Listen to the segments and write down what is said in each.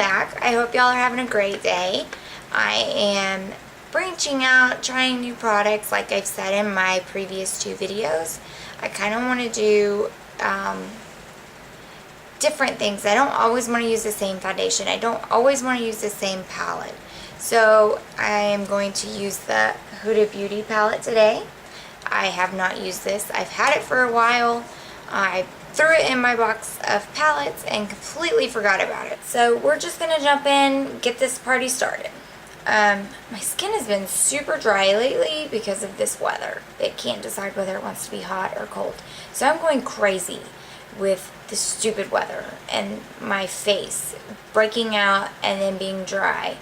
back. I hope y'all are having a great day. I am branching out, trying new products like I've said in my previous 2 videos. I kind of want to do different things. I don't always want to use the same foundation. I don't always want to use the same palette. So I am going to use the Huda Beauty palette today. I have not used this. I've had it for a while. I threw it in my box of palettes and completely forgot about it. So we're just going to jump in, get this party started. My skin has been super dry lately because of this weather. It can't decide whether it wants to be hot or cold. So I'm going crazy with this stupid weather and my face breaking out and then being dry.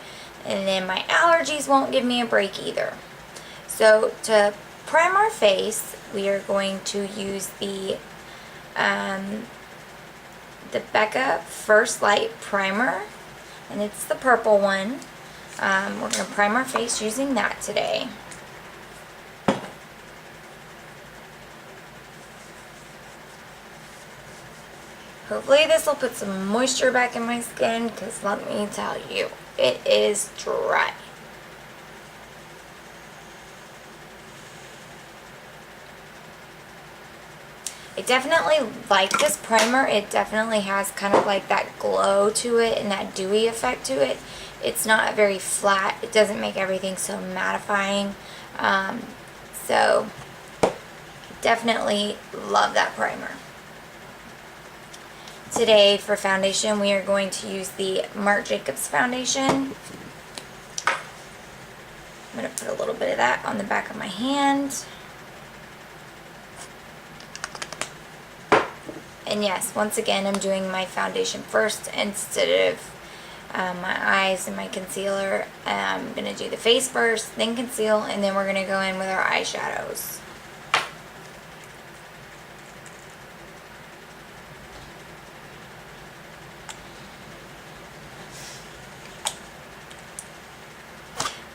And then my allergies won't give me a break either. So to prime our face, we are going to use the Becca First Light Primer, and it's the purple one. We're going to prime our face using that today. Hopefully this will put some moisture back in my skin, because let me tell you, it is dry. I definitely like this primer. It definitely has kind of like that glow to it and that dewy effect to it. It's not very flat. It doesn't make everything so mattifying. So definitely love that primer. Today for foundation, we are going to use the Marc Jacobs foundation. I'm going to put a little bit of that on the back of my hand. And yes, once again, I'm doing my foundation first instead of my eyes and my concealer. I'm going to do the face first, then conceal, and then we're going to go in with our eyeshadows.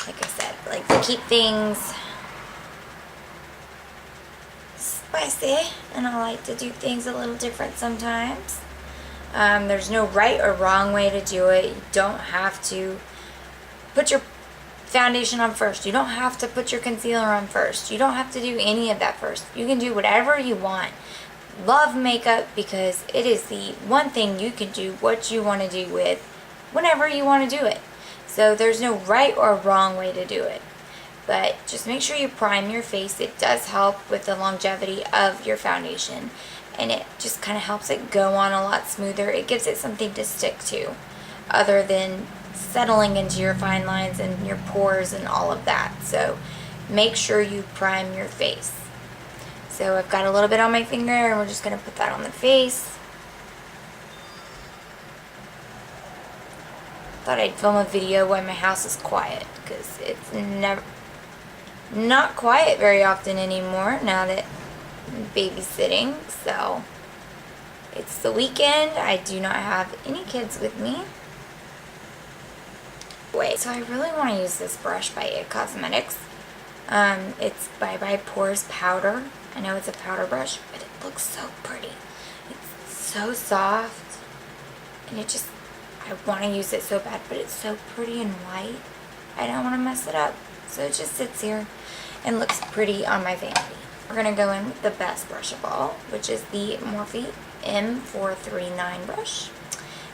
Like I said, I like to keep things spicy, and I like to do things a little different sometimes. There's no right or wrong way to do it. You don't have to put your foundation on first. You don't have to put your concealer on first. You don't have to do any of that first. You can do whatever you want. Love makeup because it is the one thing you can do what you want to do with whenever you want to do it. So there's no right or wrong way to do it. But just make sure you prime your face. It does help with the longevity of your foundation. And it just kind of helps it go on a lot smoother. It gives it something to stick to other than settling into your fine lines and your pores and all of that. So make sure you prime your face. So I've got a little bit on my finger and we're just going to put that on the face. Thought I'd film a video when my house is quiet because it's not quiet very often anymore now that I'm babysitting. So it's the weekend. I do not have any kids with me. So I really want to use this brush by IT Cosmetics. It's Bye Pores Powder. I know it's a powder brush, but it looks so pretty. It's so soft, and I want to use it so bad, but it's so pretty and white. I don't want to mess it up. So it just sits here and looks pretty on my vanity. We're going to go in with the best brush of all, which is the Morphe M439 brush.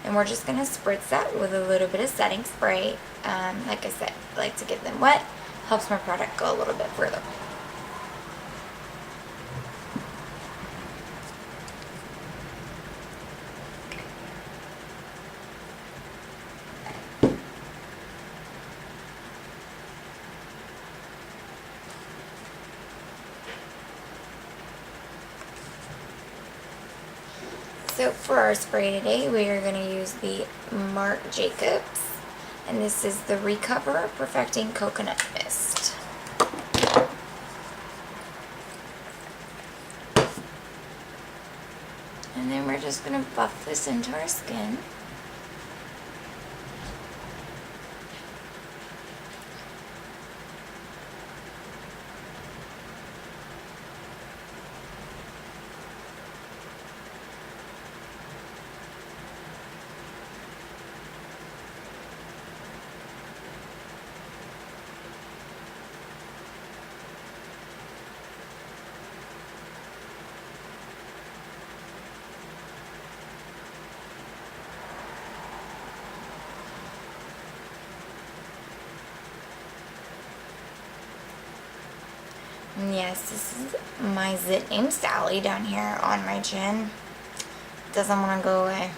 And we're just going to spritz that with a little bit of setting spray. Like I said, I like to get them wet. Helps my product go a little bit further. So for our spray today, we are going to use the Marc Jacobs, and this is the Recover Perfecting Coconut Mist. And then we're just going to buff this into our skin. And yes, this is my zit named Sally down here on my chin. Doesn't want to go away.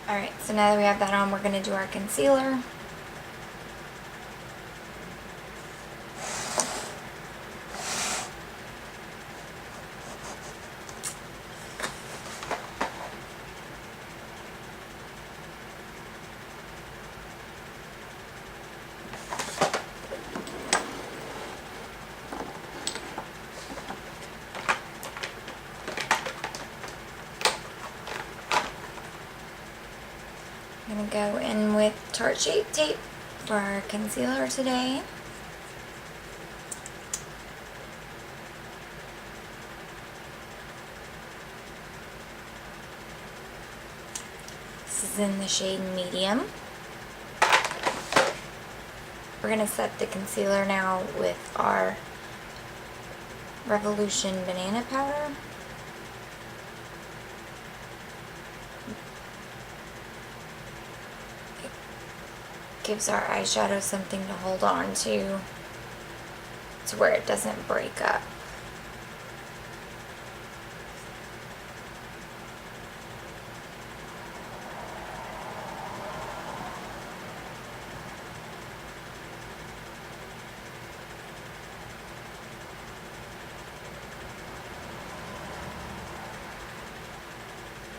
Alright, so now that we have that on, we're going to do our concealer. I'm going to go in with Tarte Shape Tape for our concealer today. This is in the shade Medium. We're going to set the concealer now with our Revolution Banana Powder. Gives our eyeshadow something to hold on to where it doesn't break up.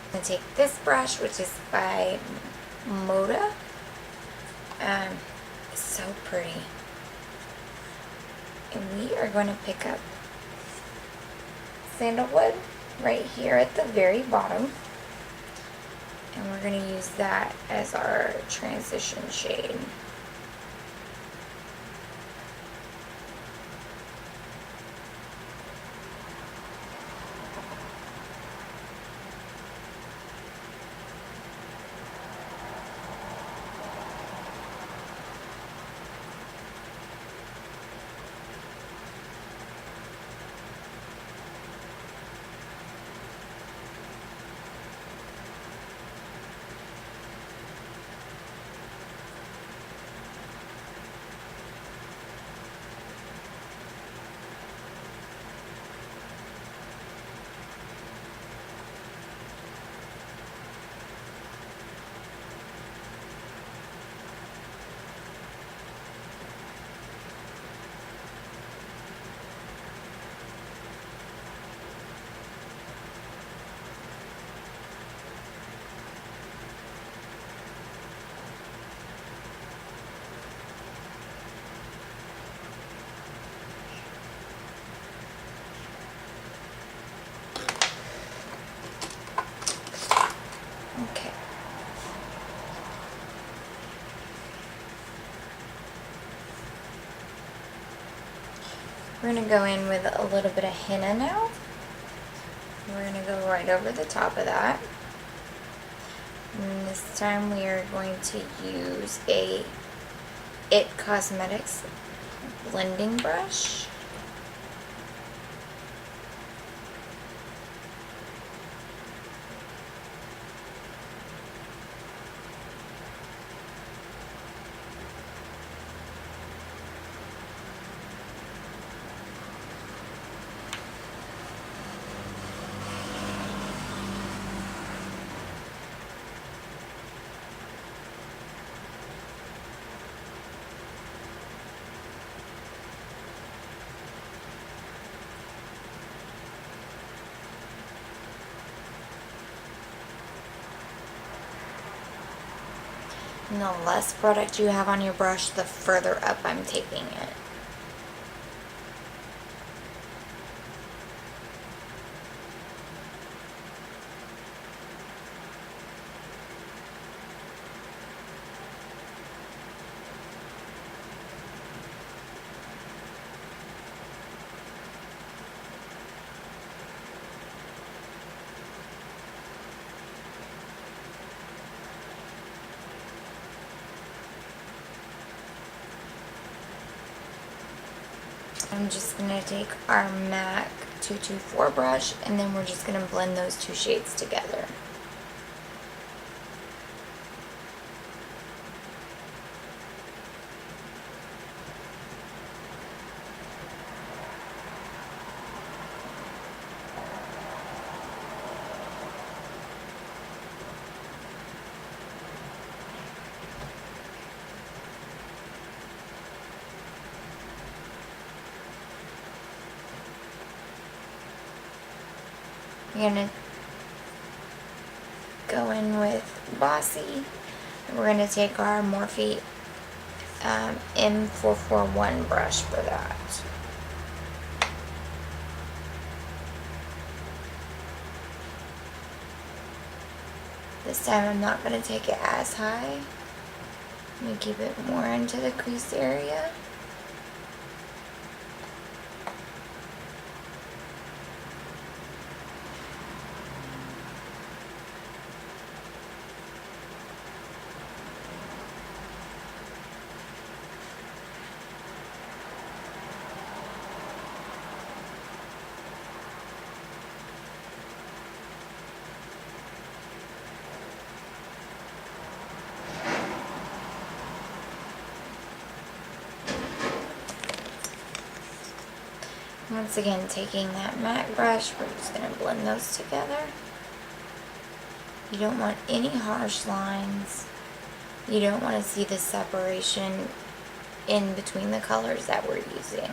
I'm going to take this brush, which is by Huda. It's so pretty. And we are going to pick up Sandalwood right here at the very bottom. And we're going to use that as our transition shade. Okay. We're going to go in with a little bit of henna now. We're going to go right over the top of that. And this time we are going to use a It Cosmetics blending brush. And the less product you have on your brush, the further up I'm taking it. I'm just going to take our MAC 224 brush, and then we're just going to blend those two shades together. We're going to go in with Bossy, and we're going to take our Morphe M441 brush for that. This time I'm not going to take it as high. I'm going to keep it more into the crease area. Once again, taking that matte brush, we're just going to blend those together. You don't want any harsh lines. You don't want to see the separation in between the colors that we're using.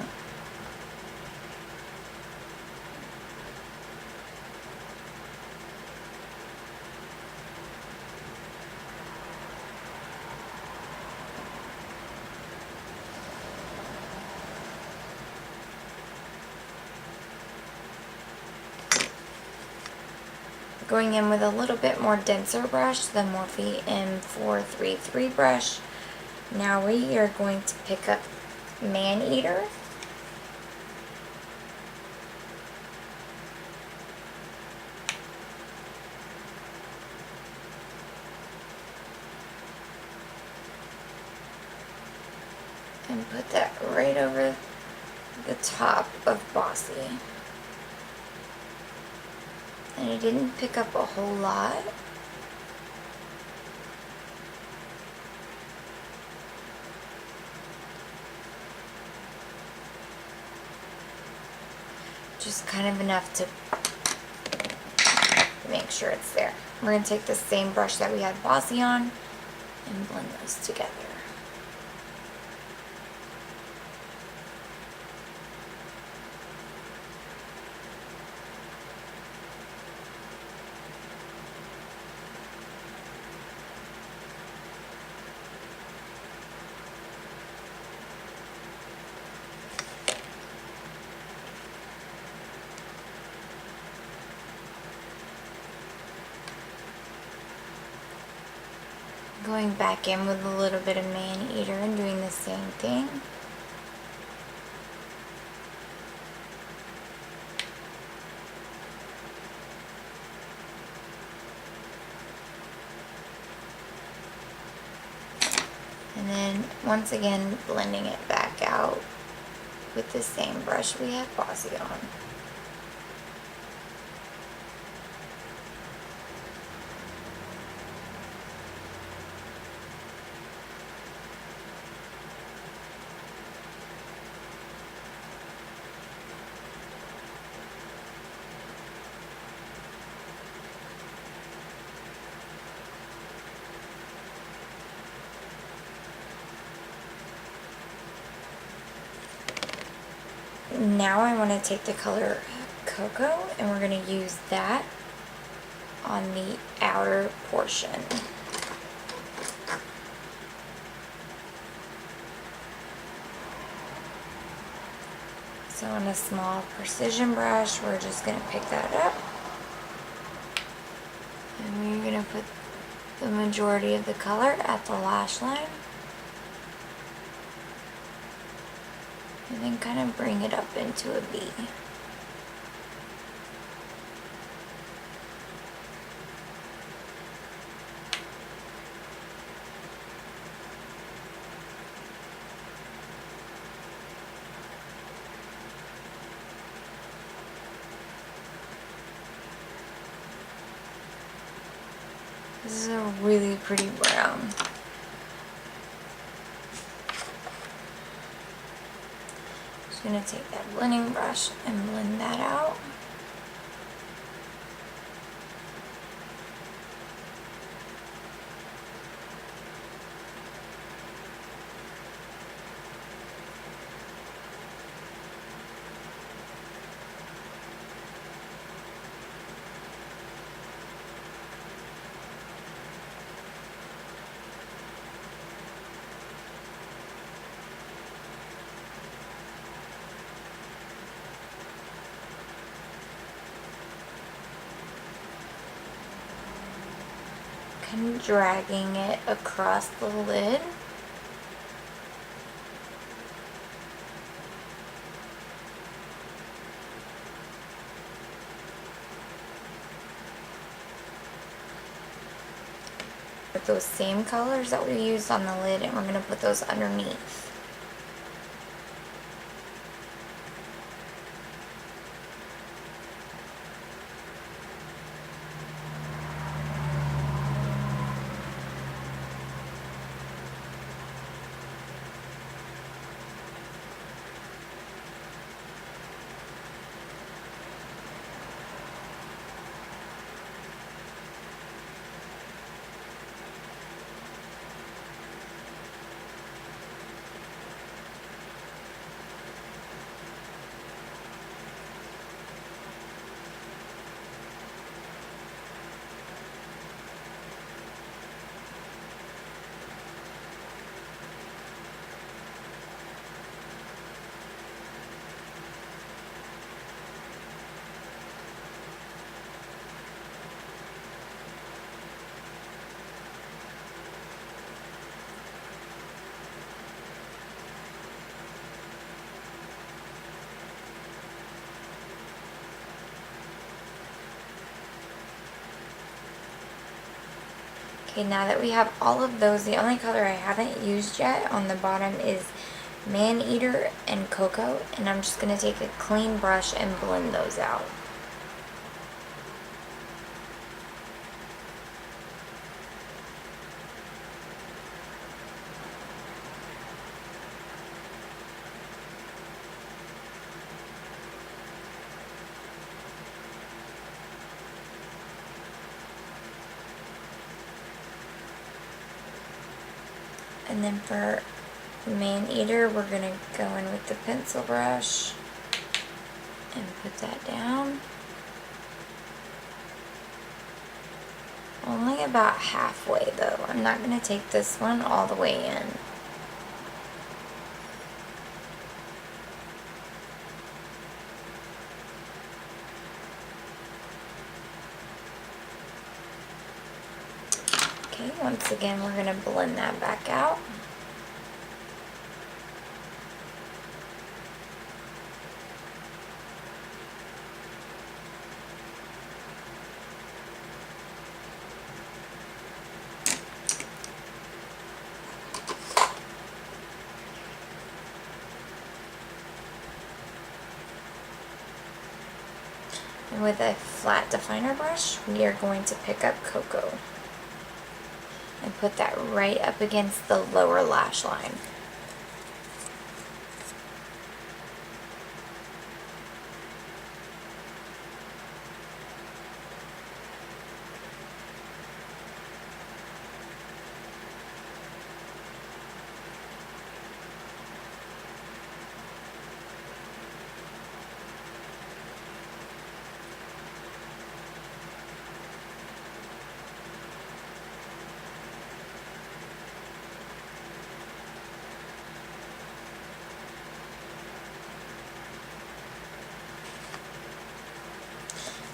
Going in with a little bit more denser brush, the Morphe M433 brush. Now we are going to pick up Maneater. And put that right over the top of Bossy. And it didn't pick up a whole lot. Just kind of enough to make sure it's there. We're going to take the same brush that we had Bossy on and blend those together. Going back in with a little bit of Maneater and doing the same thing. And then once again blending it back out with the same brush we had Bossy on. Now I want to take the color Cocoa and we're going to use that on the outer portion. So on a small precision brush, we're just going to pick that up. And we're going to put the majority of the color at the lash line. And then kind of bring it up into a V. This is a really pretty brown. Just gonna take that blending brush and blend that out. Kind of dragging it across the lid. With those same colors that we used on the lid, and we're going to put those underneath. Okay, now that we have all of those, the only color I haven't used yet on the bottom is Man Eater and Cocoa, and I'm just going to take a clean brush and blend those out. And then for Man Eater, we're going to go in with the pencil brush and put that down. Only about halfway though. I'm not going to take this one all the way in. Okay, once again, we're going to blend that back out. And with a flat definer brush, we are going to pick up Cocoa and put that right up against the lower lash line.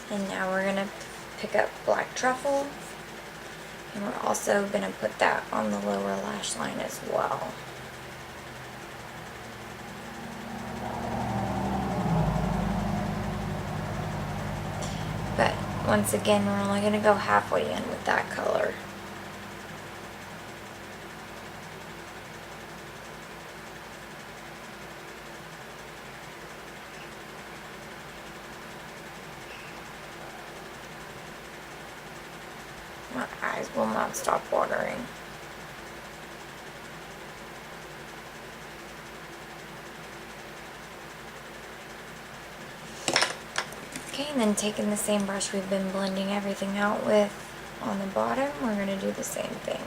And now we're going to pick up Black Truffle, and we're also going to put that on the lower lash line as well. But once again, we're only going to go halfway in with that color. My eyes will not stop watering. Okay, and then taking the same brush we've been blending everything out with on the bottom, we're going to do the same thing.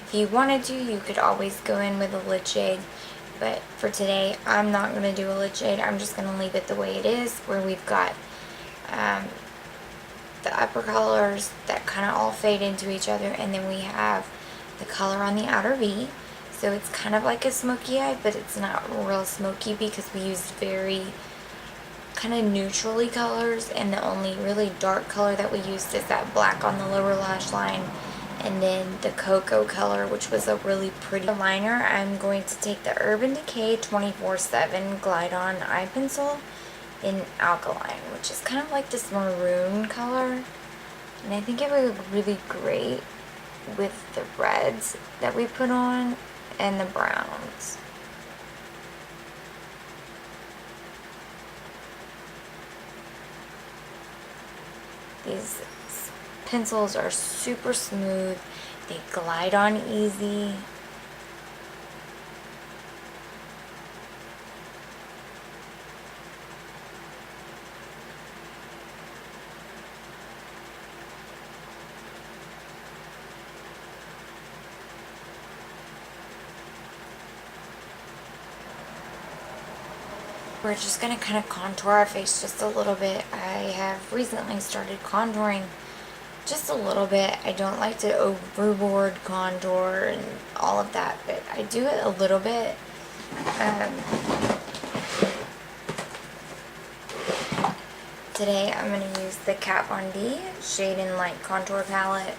If you wanted to, you could always go in with a lid shade, but for today, I'm not going to do a lid shade. I'm just going to leave it the way it is, where we've got the upper colors that kind of all fade into each other, and then we have the color on the outer V. So it's kind of like a smoky eye, but it's not real smoky because we used very kind of neutrally colors, and the only really dark color that we used is that black on the lower lash line, and then the cocoa color, which was a really pretty liner. I'm going to take the Urban Decay 24/7 Glide On Eye Pencil in Alkaline, which is kind of like this maroon color, and I think it would look really great with the reds that we put on and the browns. These pencils are super smooth, they glide on easy. We're just going to kind of contour our face just a little bit. I have recently started contouring just a little bit. I don't like to overboard contour and all of that, but I do it a little bit. Today I'm going to use the Kat Von D Shade and Light Contour Palette.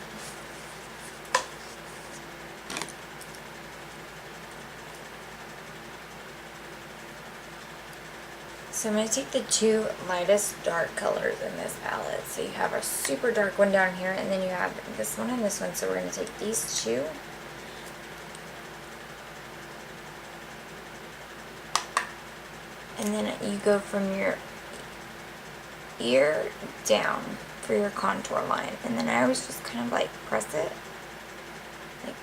So I'm going to take the two lightest dark colors in this palette. So you have a super dark one down here, and then you have this one and this one. So we're going to take these two. And then you go from your ear down for your contour line. And then I always just kind of like press it. Like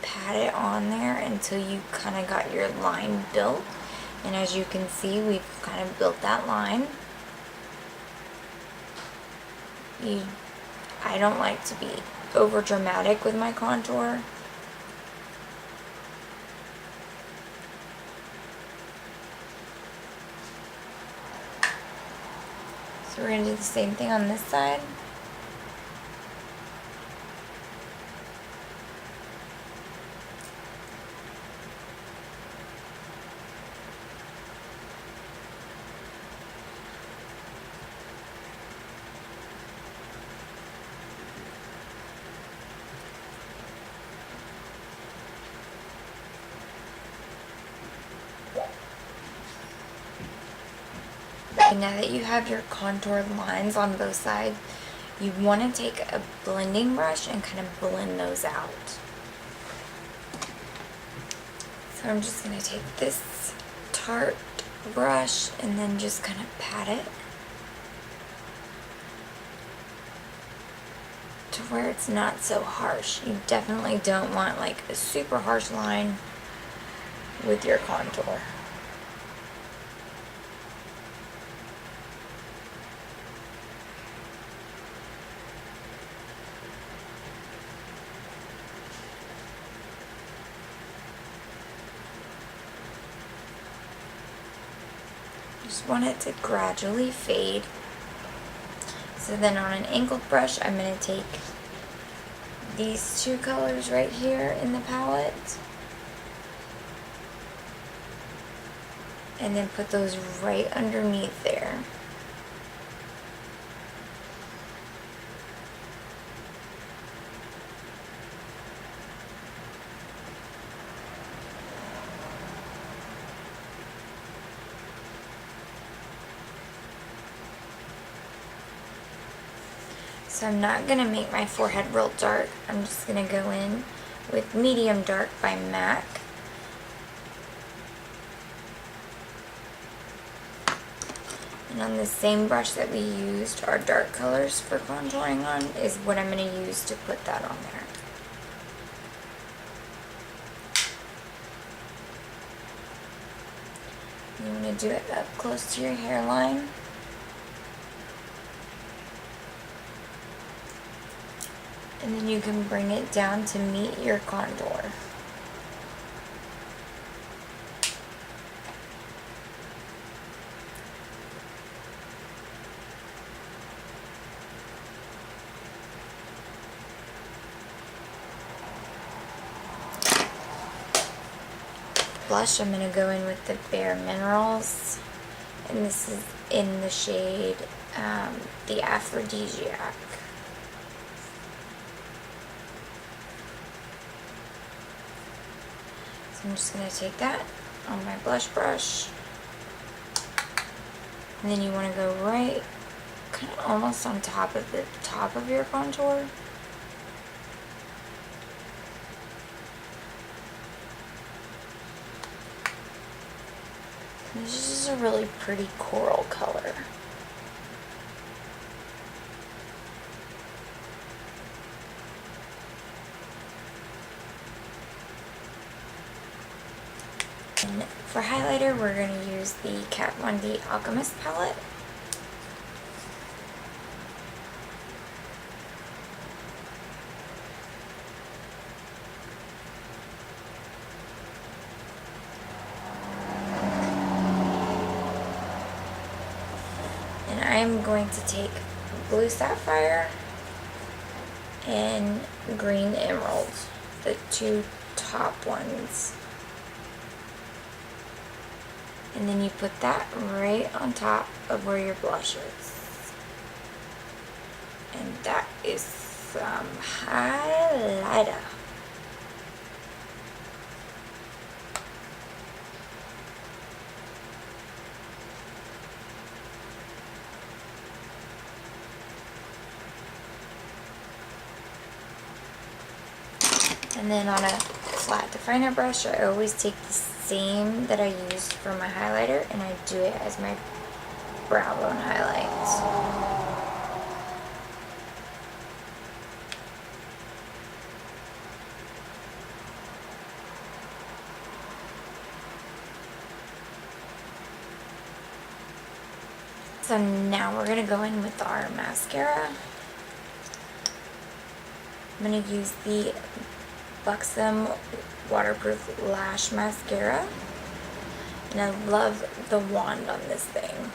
pat it on there until you kind of got your line built. And as you can see, we've kind of built that line. I don't like to be over dramatic with my contour. So we're going to do the same thing on this side. And now that you have your contoured lines on both sides, you want to take a blending brush and kind of blend those out. So I'm just going to take this Tarte brush and then just kind of pat it to where it's not so harsh. You definitely don't want like a super harsh line with your contour. Just want it to gradually fade. So then on an angled brush, I'm going to take these two colors right here in the palette and then put those right underneath there. So I'm not going to make my forehead real dark. I'm just going to go in with Medium Dark by MAC. And on the same brush that we used our dark colors for contouring on is what I'm going to use to put that on there. You want to do it up close to your hairline. And then you can bring it down to meet your contour. Blush, I'm going to go in with the Bare Minerals, and this is in the shade the Aphrodisiac. So I'm just going to take that on my blush brush, and then you want to go right kind of almost on top of the top of your contour. This is a really pretty coral color. And for highlighter, we're going to use the Kat Von D Alchemist palette. And I'm going to take Blue Sapphire and Green Emerald, the two top ones. And then you put that right on top of where your blush is. And that is some highlighter. And then on a flat definer brush, I always take the same that I used for my highlighter and I do it as my brow bone highlights. So now we're going to go in with our mascara. I'm going to use the Buxom Waterproof Lash Mascara. And I love the wand on this thing.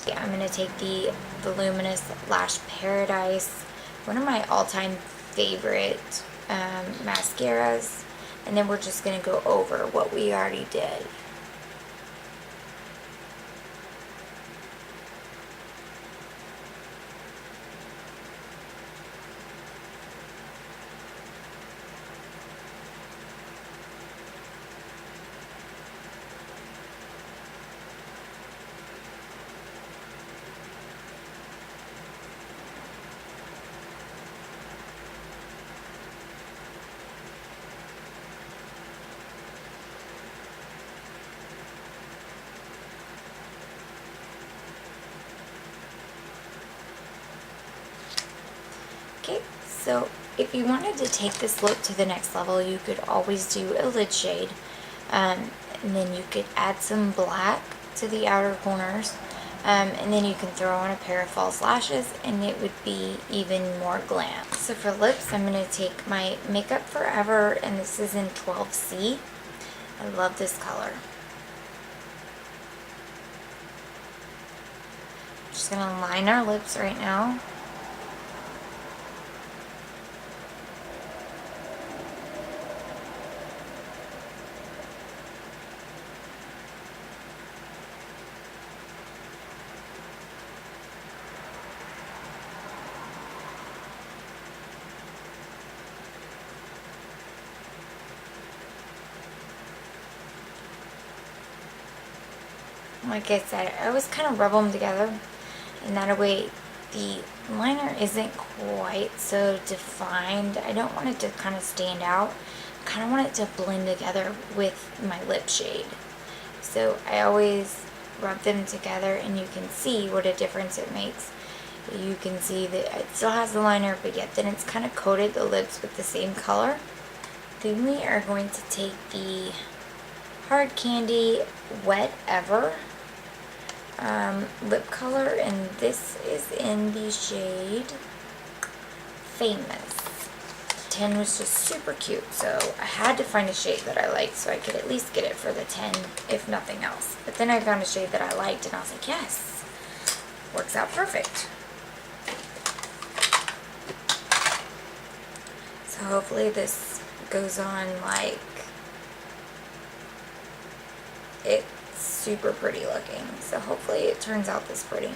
Yeah, I'm going to take the Voluminous Lash Paradise, one of my all-time favorite mascaras, and then we're just going to go over what we already did. Okay, so if you wanted to take this look to the next level, you could always do a lid shade. And then you could add some black to the outer corners. And then you can throw on a pair of false lashes and it would be even more glam. So for lips, I'm going to take my Makeup Forever, and this is in 12C. I love this color. Just going to line our lips right now. Like I said, I always kind of rub them together, and that way the liner isn't quite so defined. I don't want it to kind of stand out. I kind of want it to blend together with my lip shade. So I always rub them together, and you can see what a difference it makes. You can see that it still has the liner, but yet then it's kind of coated the lips with the same color. Then we are going to take the Hard Candy Wet Ever lip color, and this is in the shade Famous. 10 was just super cute, so I had to find a shade that I liked so I could at least get it for the 10, if nothing else. But then I found a shade that I liked, and I was like, yes, works out perfect. So hopefully this goes on like it's super pretty looking. So hopefully it turns out this pretty.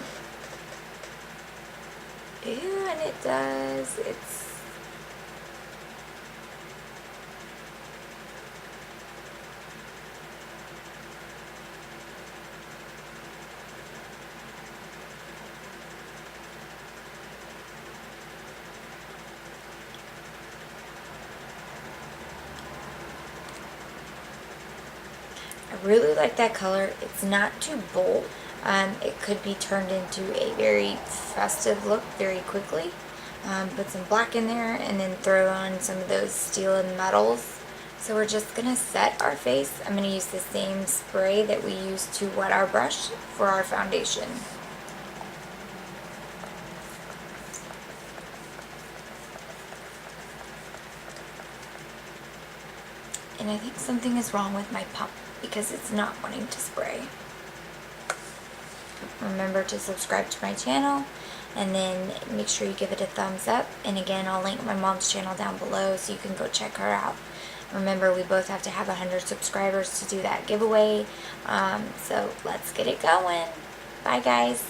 Ew, and it does. I really like that color. It's not too bold. It could be turned into a very festive look very quickly. Put some black in there and then throw on some of those steel and metals. So we're just going to set our face. I'm going to use the same spray that we used to wet our brush for our foundation. And I think something is wrong with my pump because it's not wanting to spray. Remember to subscribe to my channel, and then make sure you give it a thumbs up. And again, I'll link my mom's channel down below so you can go check her out. Remember, we both have to have 100 subscribers to do that giveaway. So let's get it going. Bye guys.